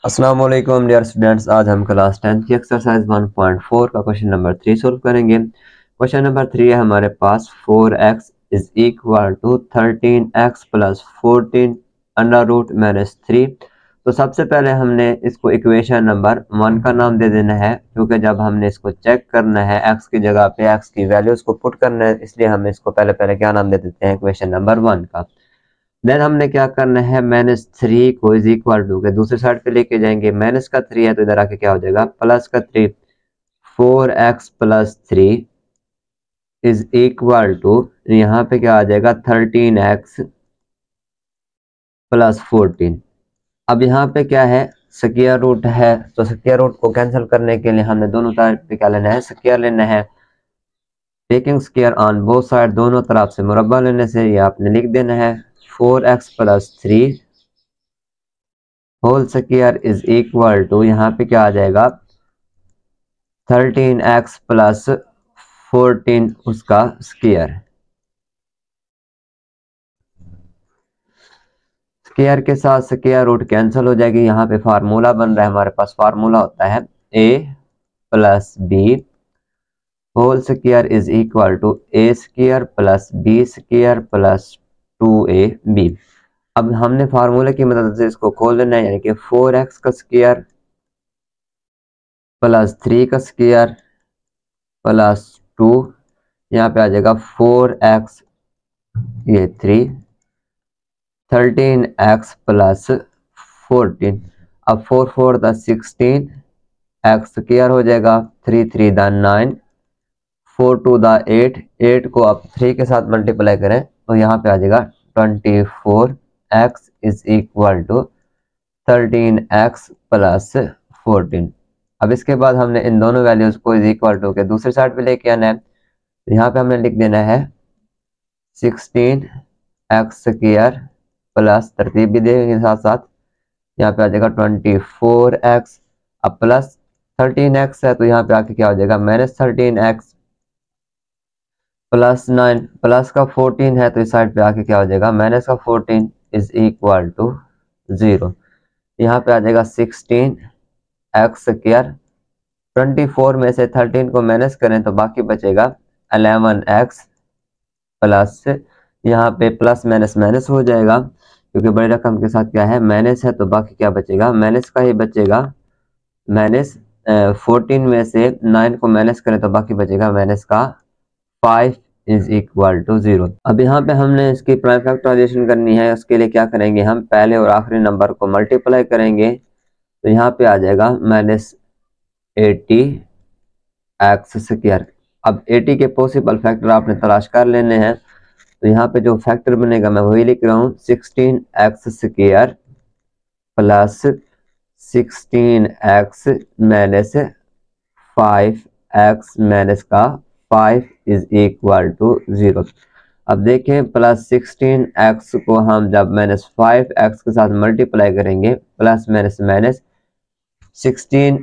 अस्सलाम वालेकुम dear students. आज हम क्लास 10 की एक्सरसाइज 1.4 का क्वेश्चन नंबर 3 सोल्व करेंगे। क्वेश्चन नंबर 3 है हमारे पास 4x is equal to 13x plus 14 under root minus 3। तो सबसे पहले हमने इसको इक्वेशन नंबर 1 का नाम दे देना है, क्योंकि जब हमने इसको चेक करना है x की जगह पे x की वैल्यूज को पुट करना है, इसलिए हम इसको पहले क्या नाम दे देते हैं, इक्वेशन नंबर 1 का। देन हमने क्या करना है, -3 को इज इक्वल टू के दूसरी साइड पे लेके जाएंगे। माइनस का 3 है तो इधर आके क्या हो जाएगा, प्लस का 3। 4x plus 3 is equal to, यहाँ पे क्या आ जाएगा 13x प्लस 14। अब यहाँ पे क्या है, स्क्वायर रूट है, तो स्क्वायर रूट को कैंसिल करने के लिए हमने दोनों साइड पे क्या लेना है, स्क्वायर लेना है। Taking square on both side, दोनों तरफ से मुरब्बा लेने से ये आपने लिख देना है 4x plus 3 whole square is equal to, यहाँ पे क्या आ जाएगा 13x प्लस 14 उसका स्क्वायर। स्क्वायर के साथ स्क्वायर रूट कैंसिल हो जाएगी। यहाँ पे फार्मूला बन रहा है, हमारे पास फार्मूला होता है a plus B whole square is equal to A square plus B square plus 2ab। अब हमने फार्मूले की मदद से इसको खोल लेना है, यानी कि 4x का स्क्वायर प्लस 3 का स्क्वायर प्लस 2, यहाँ पे आ जाएगा 4x ये 3, 13x प्लस 14। अब 4 4 द 16, x स्क्वायर हो जाएगा, 3 3 द 9, 4 2 द 8। 8 को आप 3 के साथ मल्टीप्लाई करें तो यहाँ पे आ जाएगा 24x is equal to 13x plus 14। अब इसके बाद हमने इन दोनों वैल्यूज को इज इक्वल टू के दूसरी साइड पे लेके आना है। यहाँ पे हमने लिख देना है 16x स्क्वायर प्लस, तरतीब भी देंगे साथ साथ, यहाँ पे आ जाएगा 24x। अब प्लस 13x है तो यहाँ पे आके क्या हो जाएगा -13x प्लस 9, प्लस का 14 है तो इस साइड पे आके क्या हो जाएगा माइनस का 14 इज इक्वल टू 0। यहाँ पे आ जाएगा 16x स्क्वायर, 24 में से 13 को माइनस करें तो बाकी बचेगा 11x प्लस, यहाँ पे प्लस माइनस माइनस हो जाएगा, क्योंकि बड़ी रकम के साथ क्या है माइनस है, तो बाकी क्या बचेगा माइनस का ही बचेगा। माइनस 14 में से 9 को माइनस करें तो बाकी बचेगा माइनस का 5 इज इक्वल टू 0। अब यहाँ पे हमने इसकी प्राइम फैक्टराइजेशन करनी है। उसके लिए क्या करेंगे, हम पहले और आखिरी नंबर को मल्टीप्लाई करेंगे, तो यहाँ पे आ जाएगा -80x स्क्वायर। अब 80 के पॉसिबल फैक्टर आपने तलाश कर लेने हैं, तो यहाँ पे जो फैक्टर बनेगा मैं वही लिख रहा हूँ, 16x square plus 16x minus 5x minus का 5 इज इक्वल टू 0। अब देखें प्लस 16x को हम जब -5x के साथ मल्टीप्लाई करेंगे, plus minus minus 16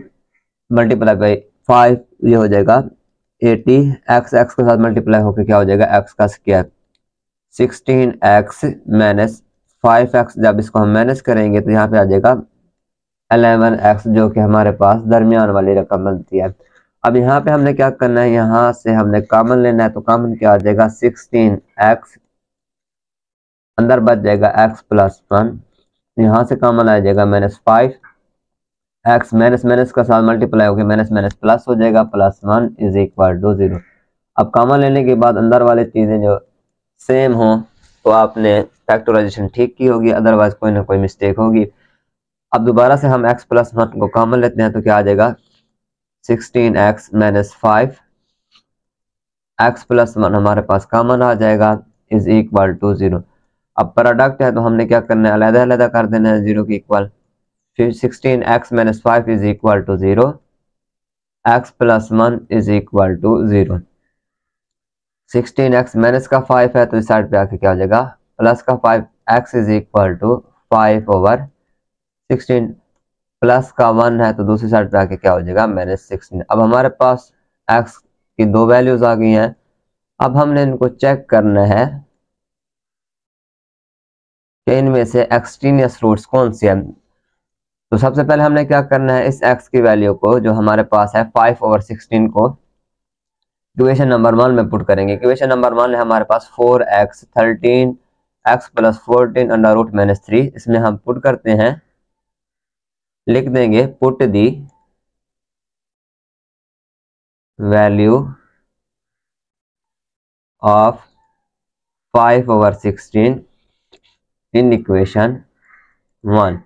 multiply by 5 ये हो जाएगा 80, x के साथ मल्टीप्लाई होकर क्या हो जाएगा x का स्क्वायर। 16x माइनस 5x, जब इसको हम माइनस करेंगे तो यहाँ पे आ जाएगा 11x, जो कि हमारे पास दरमियान वाली रकम बनती है। अब यहाँ पे हमने क्या करना है, यहाँ से हमने कॉमन लेना है, तो कॉमन क्या आ जाएगा 16x, अंदर बच जाएगा x प्लस 1, यहाँ से कॉमन आ जाएगा -5x, माइनस माइनस का साथ मल्टीप्लाई होकर माइनस माइनस प्लस हो जाएगा, प्लस 1 इज इक्वल टू 0। अब कॉमन लेने के बाद अंदर वाली चीजें जो सेम हो तो आपने फैक्टराइजेशन ठीक की होगी, अदरवाइज कोई ना कोई मिस्टेक होगी। अब दोबारा से हम x प्लस 1 को कॉमन लेते हैं, तो क्या आ जाएगा 16x माइनस 5, x प्लस 1 हमारे पास कॉमन आ जाएगा इज इक्वल टू 0। अब प्रोडक्ट है तो हमने क्या करना है, अलग अलग कर देना है 0 के इक्वल। फिर 16x minus 5 is equal to 0, x plus 1 is equal to 0। 16x minus का 5 है तो इस साइड पे आके क्या हो जाएगा प्लस का 5, x is equal to 5 over 16, plus का 1 है तो दूसरी साइड पे आके क्या हो जाएगा -16। अब हमारे पास x की दो वैल्यूज आ गई हैं। अब हमने इनको चेक करना है कि इनमें से एक्सट्रीनियस रूट्स कौन सी है। तो सबसे पहले हमने क्या करना है, इस x की वैल्यू को जो हमारे पास है 5/16 को इक्वेशन नंबर 1 में पुट करेंगे। इक्वेशन नंबर 1 है हमारे पास 4x 13 x + 14 √-3। इसमें हम पुट करते हैं, लिख देंगे put the value of 5/16 in equation 1।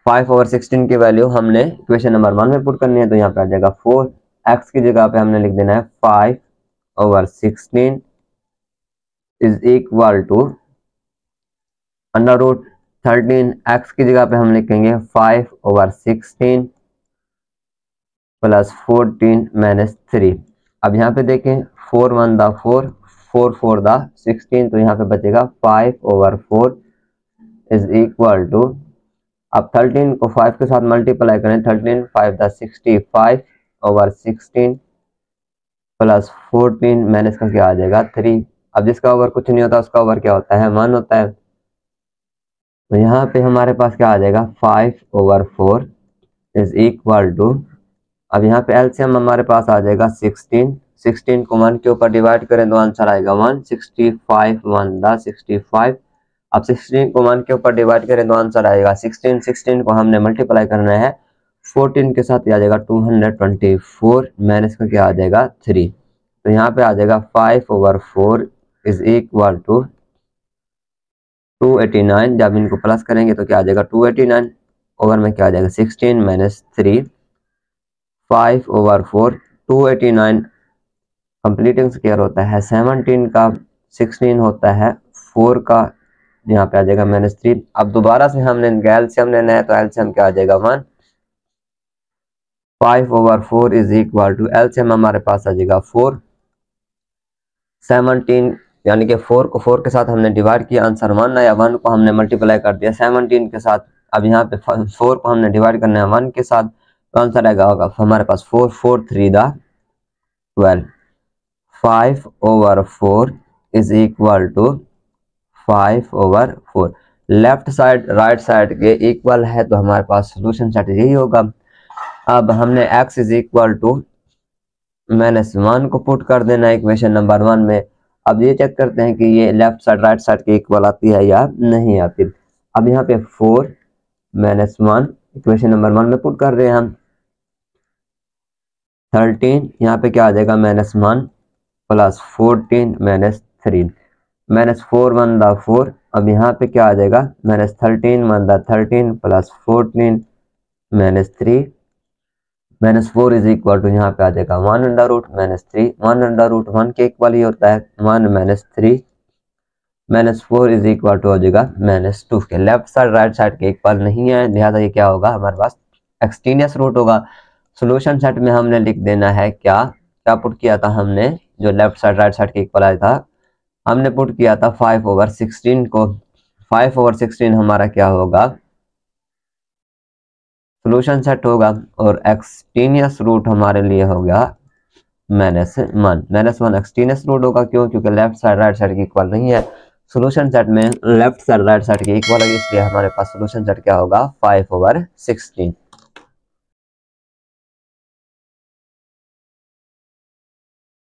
5/16 की वैल्यू हमने इक्वेशन नंबर 1 में पुट करनी है, तो यहाँ पे आ जाएगा 4। x की जगह पे हमने लिख देना है 5/16 इज इक्वल टू √13। x की जगह पे हम लिखेंगे 5/16 + 14 - 3। अब यहाँ पे देखें 4 1 दा 4, 4 4 दा 16, तो यहाँ पे बचेगा 5/4 इज इक्वल टू, अब 13 को 5 के साथ मल्टीप्लाई करें, 13 5 दा 65/16 + 14 माइनस का क्या आ जाएगा 3। अब जिसका ओवर कुछ नहीं होता उसका ओवर क्या होता है 1 होता है। तो यहाँ पे हमारे पास क्या आ जाएगा 5/4 इज इक्वल टू, अब यहाँ पे एलसीएम हमारे पास आ जाएगा 16। 16 को 1 के ऊपर डिवाइड करें तो आंसर आएगा 1। 65 1 दा 65। अब 16 को 1 के ऊपर डिवाइड करें तो आंसर आएगा 16। 16 को हमने मल्टीप्लाई करना है 14 के साथ, आ जाएगा 224 माइनस का क्या आ जाएगा 3। तो यहाँ पे आ जाएगा 5/4 इज इक्वल टू 289। जब इनको प्लस करेंगे तो क्या आ जाएगा 289, ओवर में क्या आ जाएगा 16 - 3। 5/4 289 कंप्लीटिंग स्क्वायर होता है 17 का, 16 होता है 4 का, यहाँ पे आ जाएगा -3। अब दोबारा से हमने एलसीएम लेना है, तो एलसीएम क्या आ जाएगा 1। 5/4 इज इक्वल टू, एलसीएम हमारे पास आ जाएगा 4। 17 यानी कि 4 को 4 के साथ हमने डिवाइड किया, आंसर 1 आया। 1 को हमने मल्टीप्लाई कर दिया 17 के साथ। अब यहाँ पे 4 को हमने डिवाइड करना है 1 के साथ, तो आंसर आएगा होगा हमारे पास 4 4 3 दा 12। 5/4 is equal to 5/4। Left side right side के इक्वल है, तो हमारे पास सोल्यूशन सेट यही होगा। अब हमने x इज इक्वल टू -1 को पुट कर देना है इक्वेशन नंबर 1 में। अब ये चेक करते हैं कि ये लेफ्ट साइड राइट साइड के इक्वल आती है या नहीं आती। अब यहाँ पे 4 -1 इक्वेशन नंबर 1 में पुट कर रहे हैं हम। 13 यहाँ पे क्या आ जाएगा -1 + 14 - 3। -4 1 दा 4। अब यहाँ पे क्या आ जाएगा -13 1 दा 13 + 14 - 3। -4 इज इक्वल टू, यहाँ पे आ जाएगा 1√-3। 1√1 के इक्वल ही होता है 1 - 3। -4 इज इक्वल टू हो जाएगा -2 के। लेफ्ट साइड राइट साइड के इक्वल नहीं है, लिहाजा ये क्या होगा हमारे पास एक्सटेनियस रूट होगा। सोल्यूशन सेट में हमने लिख देना है क्या क्या पुट किया था हमने, जो लेफ्ट साइड राइट साइड के इक्वल आया था, हमने पुट किया था 5/16 को। 5/16 हमारा क्या होगा सोल्यूशन सेट होगा, और एक्सटेनियस रूट हमारे लिए हो गया -1। -1 एक्सटेनियस रूट होगा, क्यों? क्योंकि लेफ्ट साइड राइट साइड की इक्वल नहीं है। सोल्यूशन सेट में लेफ्ट साइड राइट साइड की इक्वल है, इसलिए हमारे पास सोल्यूशन सेट क्या होगा 5/16।